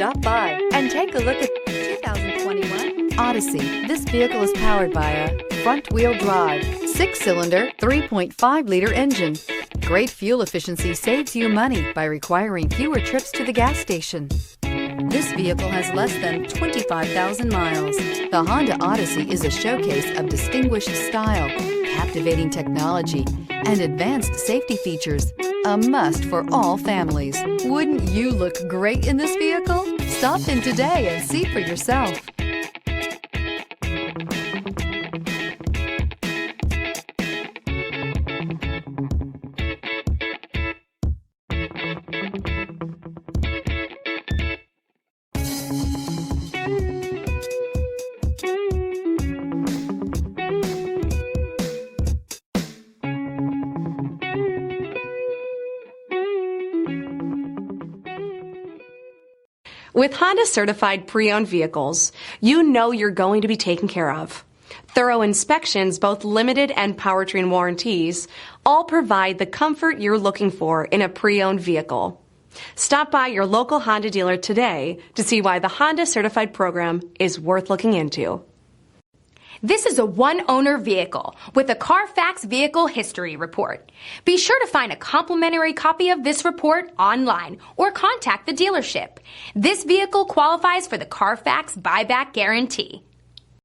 Stop by and take a look at 2021 Odyssey. This vehicle is powered by a front-wheel drive, 6-cylinder, 3.5-liter engine. Great fuel efficiency saves you money by requiring fewer trips to the gas station. This vehicle has less than 25,000 miles. The Honda Odyssey is a showcase of distinguished style, captivating technology, and advanced safety features. A must for all families. Wouldn't you look great in this vehicle? Stop in today and see for yourself. With Honda Certified pre-owned vehicles, you know you're going to be taken care of. Thorough inspections, both limited and powertrain warranties, all provide the comfort you're looking for in a pre-owned vehicle. Stop by your local Honda dealer today to see why the Honda Certified program is worth looking into. This is a one-owner vehicle with a CARFAX Vehicle History Report. Be sure to find a complimentary copy of this report online or contact the dealership. This vehicle qualifies for the CARFAX Buyback Guarantee.